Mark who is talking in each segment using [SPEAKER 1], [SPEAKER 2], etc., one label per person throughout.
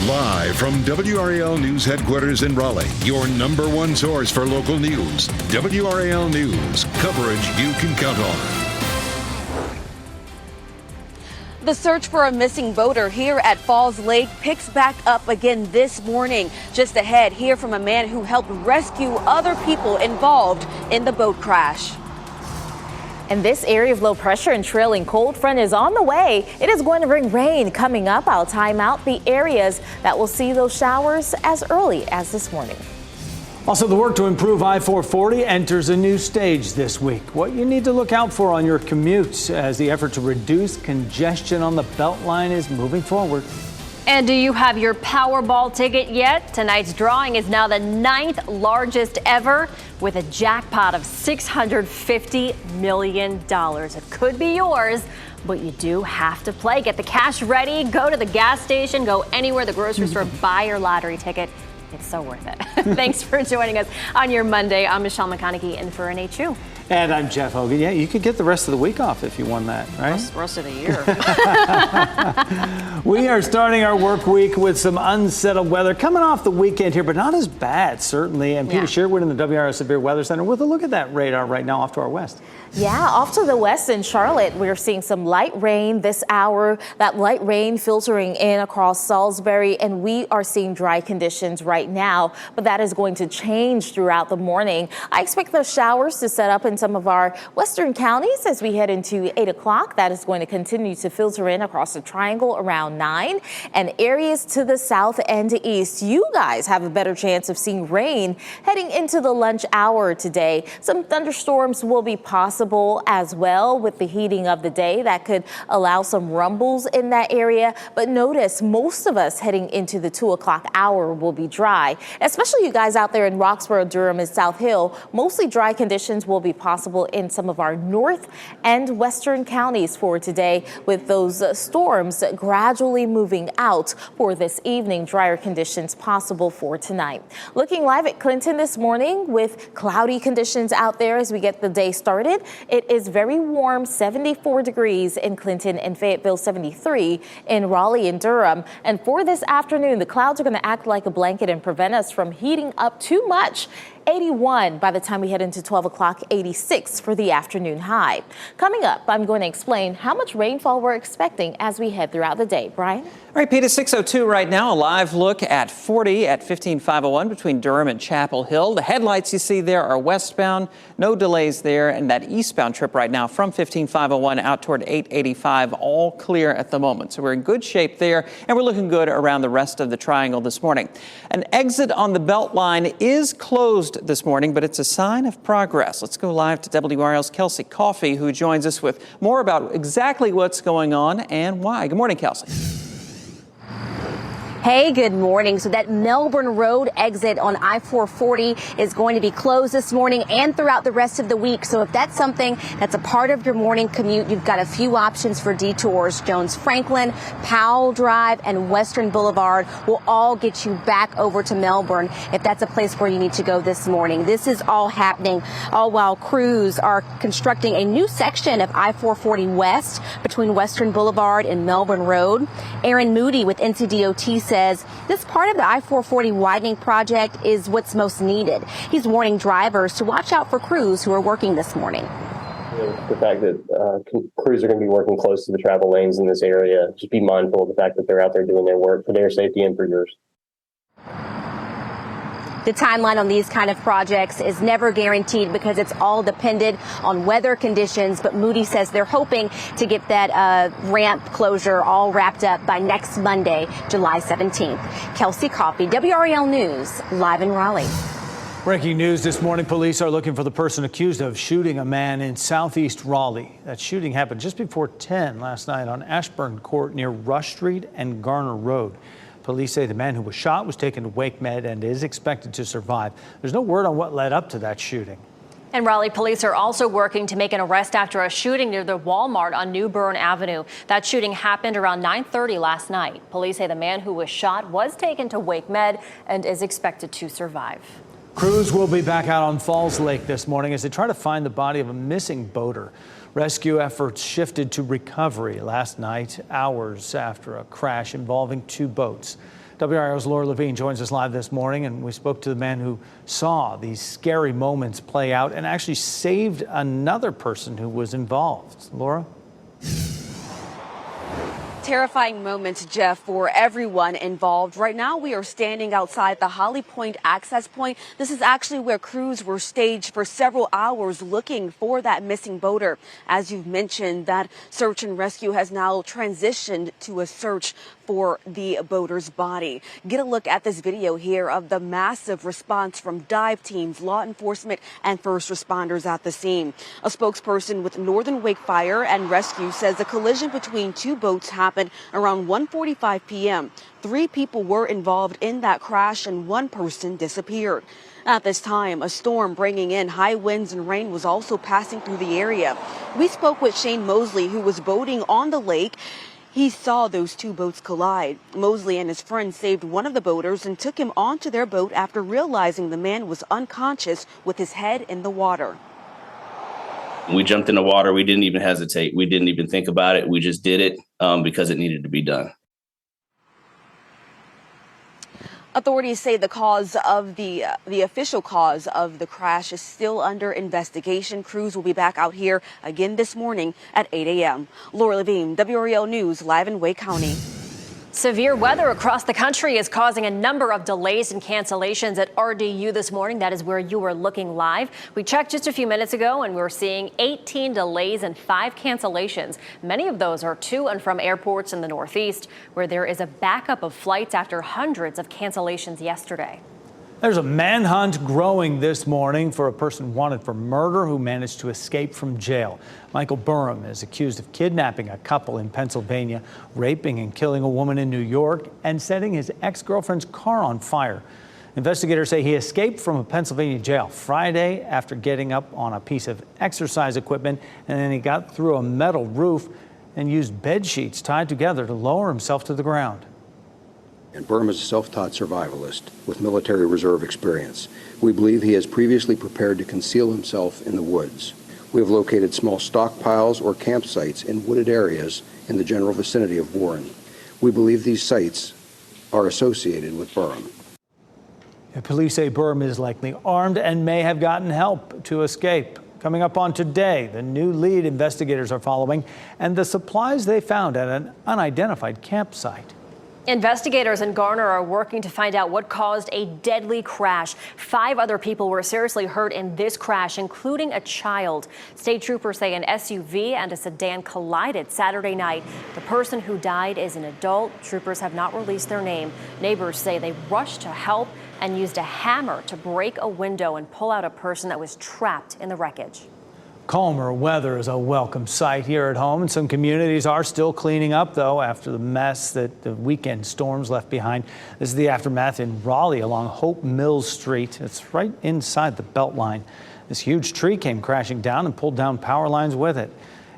[SPEAKER 1] Live from WRAL News Headquarters in Raleigh, your #1 source for local news. WRAL News, coverage you can count on.
[SPEAKER 2] The search for a missing boater here at Falls Lake picks back up again this morning. Just ahead, hear from a man who helped rescue other people involved in the boat crash.
[SPEAKER 3] And this area of low pressure and trailing cold front is on the way. It is going to bring rain coming up. I'll time out the areas that will see those showers as early as this morning.
[SPEAKER 4] Also, the work to improve I-440 enters a new stage this week. What you need to look out for on your commutes as the effort to reduce congestion on the Beltline is moving forward.
[SPEAKER 5] And do you have your Powerball ticket yet? Tonight's drawing is now the 9th largest ever with a jackpot of $650 million. It could be yours, but you do have to play. Get the cash ready, go to the gas station, go anywhere, the grocery store, buy your lottery ticket. It's so worth it. Thanks for joining us on your Monday. I'm Michelle McConaughey in for NHU.
[SPEAKER 4] And I'm Jeff Hogan. Yeah, you could get the rest of the week off if you won that, right?
[SPEAKER 5] Rest of the year.
[SPEAKER 4] We are starting our work week with some unsettled weather coming off the weekend here, but not as bad, certainly. And Peter Sherwood in the WRAL Severe Weather Center with a look at that radar right now off to our west.
[SPEAKER 3] Yeah, off to the west in Charlotte, we're seeing some light rain this hour. That light rain filtering in across Salisbury, and we are seeing dry conditions right now, but that is going to change throughout the morning. I expect those showers to set up in some of our western counties as we head into 8 o'clock. That is going to continue to filter in across the triangle around 9, and areas to the south and east. You guys have a better chance of seeing rain heading into the lunch hour today. Some thunderstorms will be possible as well with the heating of the day. That could allow some rumbles in that area. But notice most of us heading into the 2 o'clock hour will be dry, especially you guys out there in Roxborough, Durham, and South Hill. Mostly dry conditions will be possible in some of our north and western counties for today, with those storms gradually moving out for this evening. Drier conditions possible for tonight. Looking live at Clinton this morning with cloudy conditions out there as we get the day started. It is very warm, 74 degrees in Clinton and Fayetteville, 73 in Raleigh and Durham. And for this afternoon, the clouds are going to act like a blanket and prevent us from heating up too much. 81 by the time we head into 12 o'clock, 86 for the afternoon high. Coming up, I'm going to explain how much rainfall we're expecting as we head throughout the day. Brian?
[SPEAKER 6] All right, Pete, it's 6:02 right now. A live look at 40 at 15501 between Durham and Chapel Hill. The headlights you see there are westbound. No delays there. And that eastbound trip right now from 15501 out toward 885, all clear at the moment. So we're in good shape there, and we're looking good around the rest of the triangle this morning. An exit on the Beltline is closed this morning, but it's a sign of progress. Let's go live to WRAL's Kelsey Coffey, who joins us with more about exactly what's going on and why. Good morning, Kelsey.
[SPEAKER 5] Hey, good morning. So that Melbourne Road exit on I-440 is going to be closed this morning and throughout the rest of the week. So if that's something that's a part of your morning commute, you've got a few options for detours. Jones Franklin, Powell Drive, and Western Boulevard will all get you back over to Melbourne if that's a place where you need to go this morning. This is all happening all while crews are constructing a new section of I-440 West between Western Boulevard and Melbourne Road. Aaron Moody with NCDOT says this part of the I-440 widening project is what's most needed. He's warning drivers to watch out for crews who are working this morning.
[SPEAKER 7] The fact that crews are going to be working close to the travel lanes in this area, just be mindful of the fact that they're out there doing their work for their safety and for yours.
[SPEAKER 5] The timeline on these kind of projects is never guaranteed because it's all dependent on weather conditions. But Moody says they're hoping to get that ramp closure all wrapped up by next Monday, July 17th. Kelsey Coffey, WRAL News, live in Raleigh.
[SPEAKER 4] Breaking news this morning, police are looking for the person accused of shooting a man in southeast Raleigh. That shooting happened just before 10 last night on Ashburn Court near Rush Street and Garner Road. Police say the man who was shot was taken to Wake Med and is expected to survive. There's no word on what led up to that shooting.
[SPEAKER 5] And Raleigh police are also working to make an arrest after a shooting near the Walmart on New Bern Avenue. That shooting happened around 9:30 last night. Police say the man who was shot was taken to Wake Med and is expected to survive.
[SPEAKER 4] Crews will be back out on Falls Lake this morning as they try to find the body of a missing boater. Rescue efforts shifted to recovery last night, hours after a crash involving two boats. WRAL's Laura Levine joins us live this morning, and we spoke to the man who saw these scary moments play out and actually saved another person who was involved. Laura?
[SPEAKER 2] Terrifying moments, Jeff, for everyone involved. Right now, we are standing outside the Holly Point access point. This is actually where crews were staged for several hours looking for that missing boater. As you've mentioned, that search and rescue has now transitioned to a search for the boater's body. Get a look at this video here of the massive response from dive teams, law enforcement, and first responders at the scene. A spokesperson with Northern Wake Fire and Rescue says a collision between two boats happened around 1:45 p.m. 3 people were involved in that crash and 1 person disappeared. At this time, a storm bringing in high winds and rain was also passing through the area. We spoke with Shane Mosley, who was boating on the lake. He saw those 2 boats collide. Mosley and his friend saved one of the boaters and took him onto their boat after realizing the man was unconscious with his head in the water.
[SPEAKER 8] We jumped in the water. We didn't even hesitate. We didn't even think about it. We just did it because it needed to be done.
[SPEAKER 2] Authorities say the cause of the official cause of the crash is still under investigation. Crews will be back out here again this morning at 8 a.m. Laura Levine, WRAL News, live in Wake County.
[SPEAKER 9] Severe weather across the country is causing a number of delays and cancellations at RDU this morning. That is where you were looking live. We checked just a few minutes ago and we're seeing 18 delays and 5 cancellations. Many of those are to and from airports in the Northeast, where there is a backup of flights after hundreds of cancellations yesterday.
[SPEAKER 4] There's a manhunt growing this morning for a person wanted for murder who managed to escape from jail. Michael Burham is accused of kidnapping a couple in Pennsylvania, raping and killing a woman in New York, and setting his ex-girlfriend's car on fire. Investigators say he escaped from a Pennsylvania jail Friday after getting up on a piece of exercise equipment, and then he got through a metal roof and used bed sheets tied together to lower himself to the ground.
[SPEAKER 10] And Burham is a self-taught survivalist with military reserve experience. We believe he has previously prepared to conceal himself in the woods. We have located small stockpiles or campsites in wooded areas in the general vicinity of Warren. We believe these sites are associated with Burham.
[SPEAKER 4] Police say Burham is likely armed and may have gotten help to escape. Coming up on Today, the new lead investigators are following and the supplies they found at an unidentified campsite.
[SPEAKER 9] Investigators in Garner are working to find out what caused a deadly crash. 5 other people were seriously hurt in this crash, including a child. State troopers say an SUV and a sedan collided Saturday night. The person who died is an adult. Troopers have not released their name. Neighbors say they rushed to help and used a hammer to break a window and pull out a person that was trapped in the wreckage.
[SPEAKER 4] Calmer weather is a welcome sight here at home, and some communities are still cleaning up, though, after the mess that the weekend storms left behind. This is the aftermath in Raleigh along Hope Mills Street. It's right inside the Beltline. This huge tree came crashing down and pulled down power lines with it.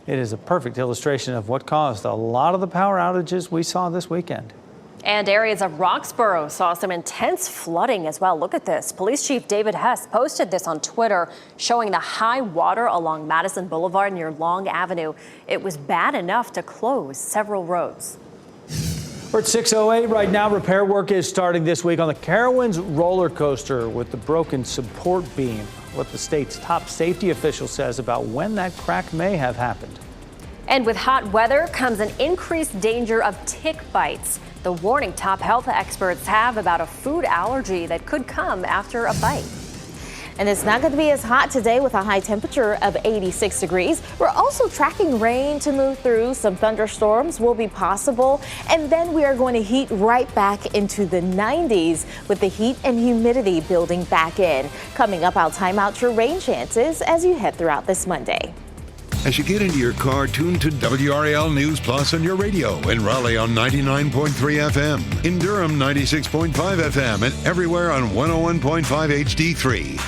[SPEAKER 4] It is a perfect illustration of what caused a lot of the power outages we saw this weekend.
[SPEAKER 9] And areas of Roxborough saw some intense flooding as well. Look at this. Police Chief David Hess posted this on Twitter, showing the high water along Madison Boulevard near Long Avenue. It was bad enough to close several roads.
[SPEAKER 4] We're at 6:08 right now. Repair work is starting this week on the Carowinds roller coaster with the broken support beam. What the state's top safety official says about when that crack may have happened.
[SPEAKER 9] And with hot weather comes an increased danger of tick bites. The warning top health experts have about a food allergy that could come after a bite.
[SPEAKER 3] And it's not going to be as hot today with a high temperature of 86 degrees. We're also tracking rain to move through. Some thunderstorms will be possible. And then we are going to heat right back into the 90s with the heat and humidity building back in. Coming up, I'll time out your rain chances as you head throughout this Monday.
[SPEAKER 1] As you get into your car, tune to WRAL News Plus on your radio. In Raleigh on 99.3 FM. In Durham, 96.5 FM. And everywhere on 101.5 HD3.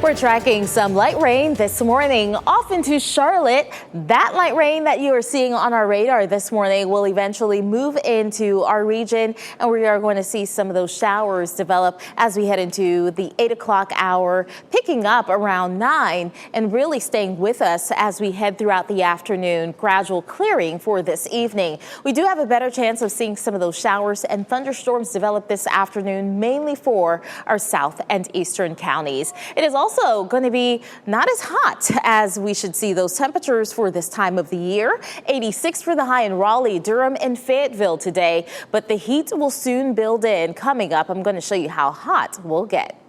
[SPEAKER 3] We're tracking some light rain this morning off into Charlotte. That light rain that you are seeing on our radar this morning will eventually move into our region, and we are going to see some of those showers develop as we head into the 8 o'clock hour, picking up around 9 and really staying with us as we head throughout the afternoon. Gradual clearing for this evening. We do have a better chance of seeing some of those showers and thunderstorms develop this afternoon, mainly for our south and eastern counties. It is also going to be not as hot as we should see those temperatures for this time of the year. 86 for the high in Raleigh, Durham, and Fayetteville today, but the heat will soon build in. Coming up, I'm going to show you how hot we'll get.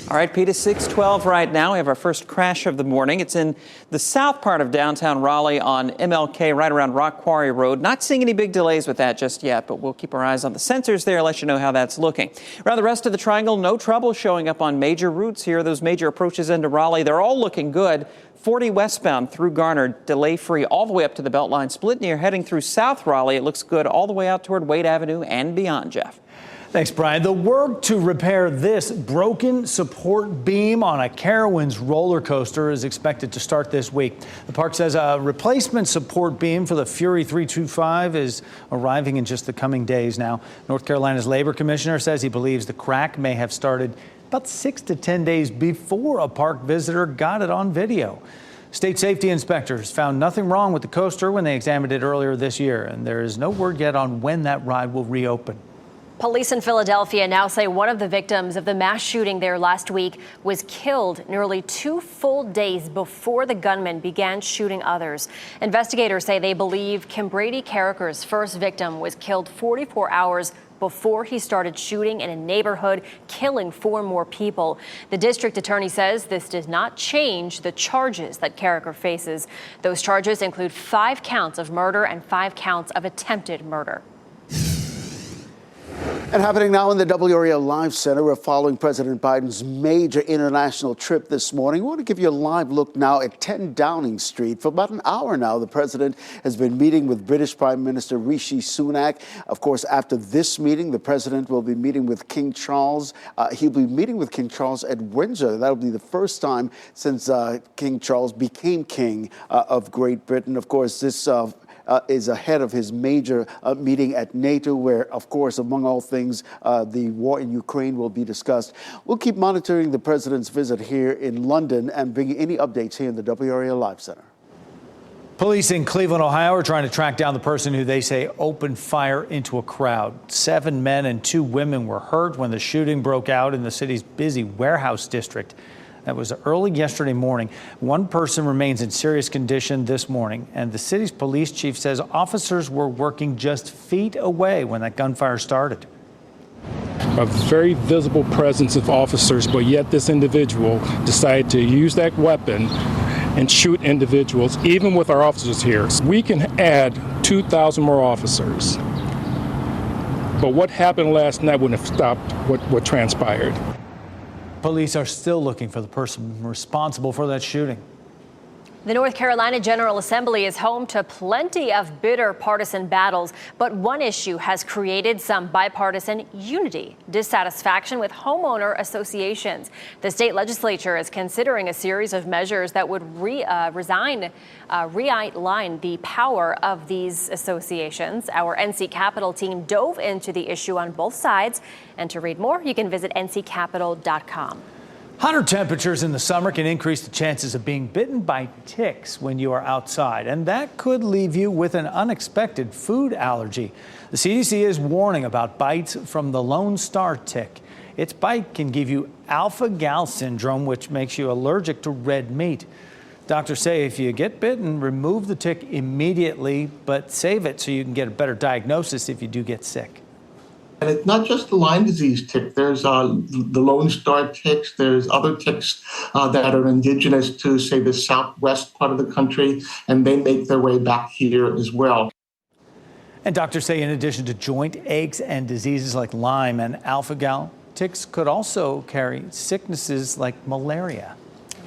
[SPEAKER 6] All right, Pete, it's 6:12 right now. We have our first crash of the morning. It's in the south part of downtown Raleigh on MLK, right around Rock Quarry Road. Not seeing any big delays with that just yet, but we'll keep our eyes on the sensors there, let you know how that's looking. Around the rest of the triangle, no trouble showing up on major routes here. Those major approaches into Raleigh, they're all looking good. 40 westbound through Garner, delay-free all the way up to the Beltline split near. Heading through South Raleigh, it looks good all the way out toward Wade Avenue and beyond, Jeff.
[SPEAKER 4] Thanks, Brian. The work to repair this broken support beam on a Carowinds roller coaster is expected to start this week. The park says a replacement support beam for the Fury 325 is arriving in just the coming days now. North Carolina's labor commissioner says he believes the crack may have started about 6 to 10 days before a park visitor got it on video. State safety inspectors found nothing wrong with the coaster when they examined it earlier this year, and there is no word yet on when that ride will reopen.
[SPEAKER 9] Police in Philadelphia now say one of the victims of the mass shooting there last week was killed nearly 2 full days before the gunman began shooting others. Investigators say they believe Kimbrady Carricker's first victim was killed 44 hours before he started shooting in a neighborhood, killing 4 more people. The district attorney says this does not change the charges that Carricker faces. Those charges include 5 counts of murder and 5 counts of attempted murder.
[SPEAKER 11] And happening now in the WRAL Live Center, we're following President Biden's major international trip this morning. We want to give you a live look now at 10 Downing Street. For about an hour now, the president has been meeting with British Prime Minister Rishi Sunak. Of course, after this meeting, the president will be meeting with King Charles. He'll be meeting with King Charles at Windsor. That'll be the first time since King Charles became king of Great Britain. Of course, this is ahead of his major meeting at NATO, where, of course, among all things, the war in Ukraine will be discussed. We'll keep monitoring the president's visit here in London and bring you any updates here in the WRAL Live Center.
[SPEAKER 4] Police in Cleveland, Ohio are trying to track down the person who they say opened fire into a crowd. 7 men and 2 women were hurt when the shooting broke out in the city's busy warehouse district. That was early yesterday morning. 1 person remains in serious condition this morning, and the city's police chief says officers were working just feet away when that gunfire started.
[SPEAKER 12] A very visible presence of officers, but yet this individual decided to use that weapon and shoot individuals, even with our officers here. We can add 2,000 more officers. But what happened last night wouldn't have stopped what transpired.
[SPEAKER 4] Police are still looking for the person responsible for that shooting.
[SPEAKER 9] The North Carolina General Assembly is home to plenty of bitter partisan battles, but one issue has created some bipartisan unity: dissatisfaction with homeowner associations. The state legislature is considering a series of measures that would realign the power of these associations. Our NC Capitol team dove into the issue on both sides, and to read more, you can visit nccapital.com.
[SPEAKER 4] Hotter temperatures in the summer can increase the chances of being bitten by ticks when you are outside, and that could leave you with an unexpected food allergy. The CDC is warning about bites from the Lone Star tick. Its bite can give you alpha-gal syndrome, which makes you allergic to red meat. Doctors say if you get bitten, remove the tick immediately, but save it so you can get a better diagnosis if you do get sick.
[SPEAKER 13] And it's not just the Lyme disease tick. There's the Lone Star ticks. There's other ticks that are indigenous to, say, the southwest part of the country, and they make their way back here as well.
[SPEAKER 4] And doctors say in addition to joint aches and diseases like Lyme and alpha-gal, ticks could also carry sicknesses like malaria.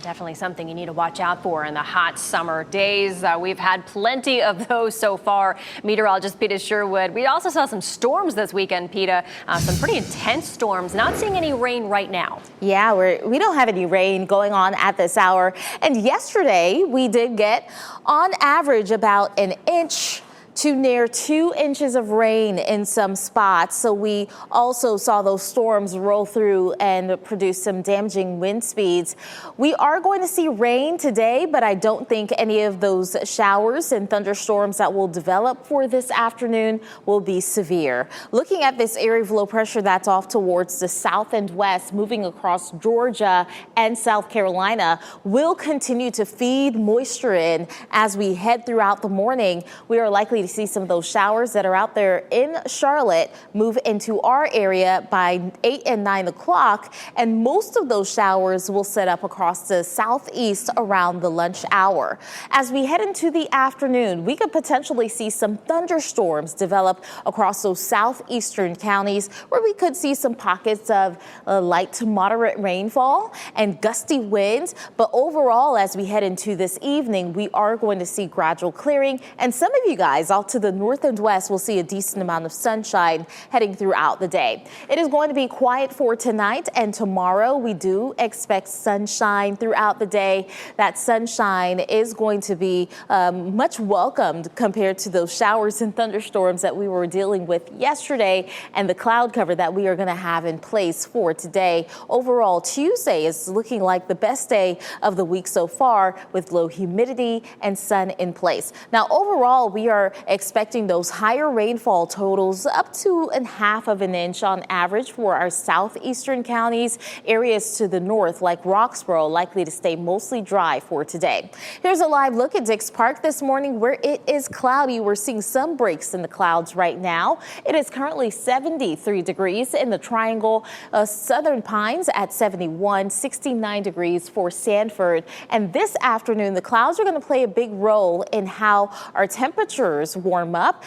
[SPEAKER 9] Definitely something you need to watch out for in the hot summer days. We've had plenty of those so far. Meteorologist Peta Sherwood. We also saw some storms this weekend, Peta. Some pretty intense storms. Not seeing any rain right now.
[SPEAKER 3] Yeah, we don't have any rain going on at this hour. And yesterday we did get, on average, about an inch to near 2 inches of rain in some spots. So we also saw those storms roll through and produce some damaging wind speeds. We are going to see rain today, but I don't think any of those showers and thunderstorms that will develop for this afternoon will be severe. Looking at this area of low pressure that's off towards the south and west, moving across Georgia and South Carolina, will continue to feed moisture in as we head throughout the morning. We are likely to see some of those showers that are out there in Charlotte move into our area by 8 and 9 o'clock. And most of those showers will set up across the southeast around the lunch hour. As we head into the afternoon, we could potentially see some thunderstorms develop across those southeastern counties where we could see some pockets of light to moderate rainfall and gusty winds. But overall, as we head into this evening, we are going to see gradual clearing. And some of you guys off to the north and west will see a decent amount of sunshine heading throughout the day. It is going to be quiet for tonight and tomorrow. We do expect sunshine throughout the day. That sunshine is going to be much welcomed compared to those showers and thunderstorms that we were dealing with yesterday and the cloud cover that we are going to have in place for today. Overall, Tuesday is looking like the best day of the week so far with low humidity and sun in place. Now, overall, we are expecting those higher rainfall totals up to 1/2 of an inch on average for our southeastern counties. Areas to the north like Roxborough likely to stay mostly dry for today. Here's a live look at Dix Park this morning where it is cloudy. We're seeing some breaks in the clouds right now. It is currently 73 degrees in the Triangle. Southern Pines at 71, 69 degrees for Sanford. And this afternoon, the clouds are going to play a big role in how our temperatures warm up.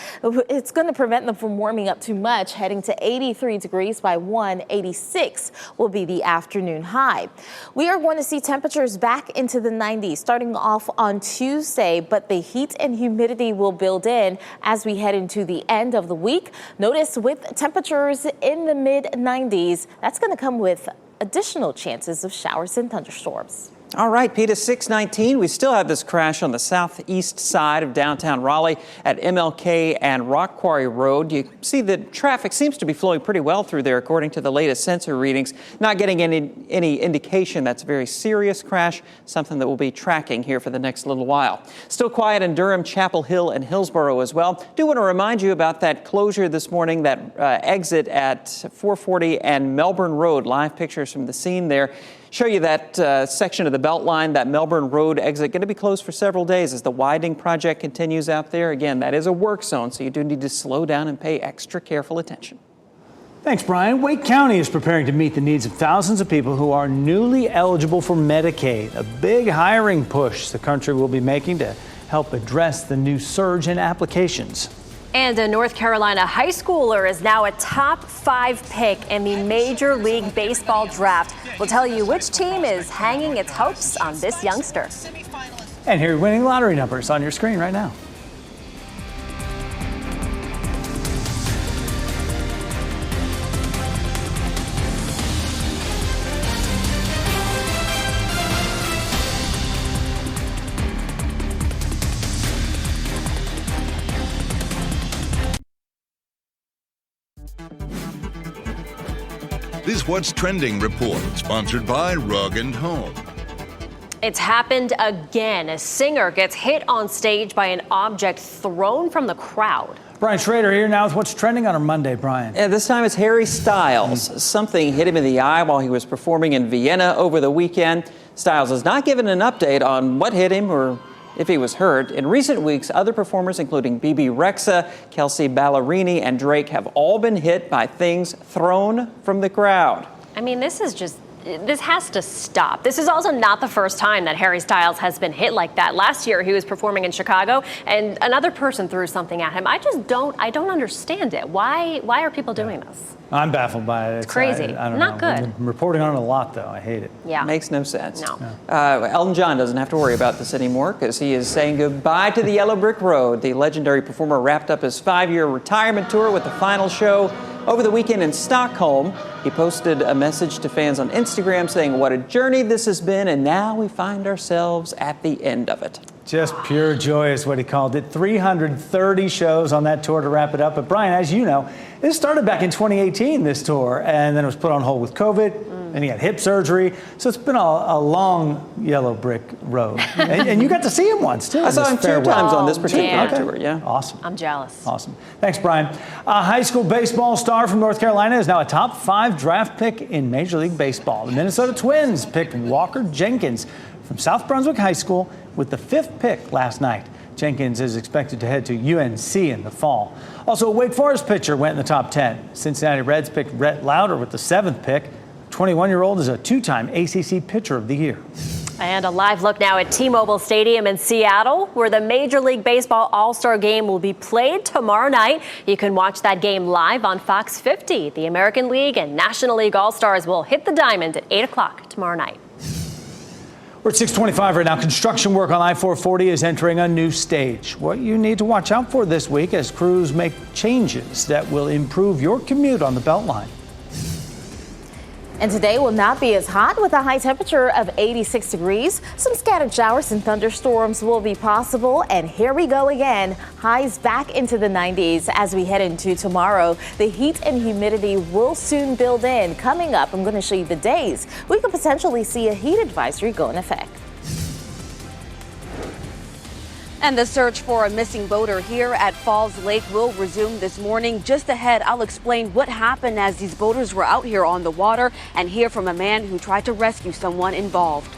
[SPEAKER 3] It's going to prevent them from warming up too much, heading to 83 degrees by 1, 86 will be the afternoon high. We are going to see temperatures back into the 90s starting off on Tuesday, but the heat and humidity will build in as we head into the end of the week. Notice with temperatures in the mid 90s, that's going to come with additional chances of showers and thunderstorms.
[SPEAKER 6] All right, Peta, 619. We still have this crash on the southeast side of downtown Raleigh at MLK and Rock Quarry Road. You see the traffic seems to be flowing pretty well through there, according to the latest sensor readings. Not getting any indication that's a very serious crash, something that we'll be tracking here for the next little while. Still quiet in Durham, Chapel Hill, and Hillsborough as well. Do want to remind you about that closure this morning, that exit at 440 and Melbourne Road. Live pictures from the scene there. Show you that section of the Beltline, that Melbourne Road exit, going to be closed for several days as the widening project continues out there. Again, that is a work zone, so you do need to slow down and pay extra careful attention.
[SPEAKER 4] Thanks, Brian. Wake County is preparing to meet the needs of thousands of people who are newly eligible for Medicaid, a big hiring push the country will be making to help address the new surge in applications.
[SPEAKER 9] And a North Carolina high schooler is now a top 5 pick in the Major League Baseball draft. We'll tell you which team is hanging its hopes on this youngster.
[SPEAKER 4] And here are winning lottery numbers on your screen right now.
[SPEAKER 1] This What's Trending report, sponsored by Rug & Home.
[SPEAKER 9] It's happened again. A singer gets hit on stage by an object thrown from the crowd.
[SPEAKER 4] Brian Schrader here now with What's Trending on our Monday, Brian.
[SPEAKER 6] Yeah, this time it's Harry Styles. Something hit him in the eye while he was performing in Vienna over the weekend. Styles has not given an update on what hit him or if he was hurt. In recent weeks, other performers, including Bebe Rexha, Kelsey Ballerini, and Drake, have all been hit by things thrown from the crowd.
[SPEAKER 9] I mean, this is just this has to stop. This is also not the first time that Harry Styles has been hit like that. Last year, he was performing in Chicago, and another person threw something at him. I don't understand it. Why are people doing this?
[SPEAKER 4] I'm baffled by it.
[SPEAKER 9] It's crazy.
[SPEAKER 4] I don't
[SPEAKER 9] Not
[SPEAKER 4] know.
[SPEAKER 9] good.
[SPEAKER 4] We've been reporting on it a lot, though. I hate it.
[SPEAKER 9] Yeah.
[SPEAKER 6] Makes no sense.
[SPEAKER 9] No.
[SPEAKER 6] Elton John doesn't have to worry about this anymore because he is saying goodbye to the Yellow Brick Road. The legendary performer wrapped up his 5-year retirement tour with the final show over the weekend in Stockholm. He posted a message to fans on Instagram saying, "What a journey this has been, and now we find ourselves at the end of it."
[SPEAKER 4] Just pure joy is what he called it. 330 shows on that tour to wrap it up. But Brian, as you know, this started back in 2018, this tour, and then it was put on hold with COVID. And he had hip surgery. So it's been a long Yellow Brick Road. and you got to see him once, too.
[SPEAKER 6] I saw him 2 times on this particular
[SPEAKER 9] Okay.
[SPEAKER 6] tour, yeah.
[SPEAKER 4] Awesome.
[SPEAKER 9] I'm jealous.
[SPEAKER 4] Awesome. Thanks, Brian. A high school baseball star from North Carolina is now a top 5 draft pick in Major League Baseball. The Minnesota Twins picked Walker Jenkins from South Brunswick High School with the 5th pick last night. Jenkins is expected to head to UNC in the fall. Also, a Wake Forest pitcher went in the top 10. Cincinnati Reds picked Rhett Lauder with the 7th pick. 21-year-old is a 2-time ACC Pitcher of the Year.
[SPEAKER 9] And a live look now at T-Mobile Stadium in Seattle, where the Major League Baseball All-Star Game will be played tomorrow night. You can watch that game live on Fox 50. The American League and National League All-Stars will hit the diamond at 8 o'clock tomorrow night.
[SPEAKER 4] We're at 625 right now. Construction work on I-440 is entering a new stage. What you need to watch out for this week as crews make changes that will improve your commute on the Beltline.
[SPEAKER 3] And today will not be as hot with a high temperature of 86 degrees. Some scattered showers and thunderstorms will be possible. And here we go again. Highs back into the 90s as we head into tomorrow. The heat and humidity will soon build in. Coming up, I'm going to show you the days we could potentially see a heat advisory go in effect.
[SPEAKER 2] And the search for a missing boater here at Falls Lake will resume this morning. Just ahead, I'll explain what happened as these boaters were out here on the water and hear from a man who tried to rescue someone involved.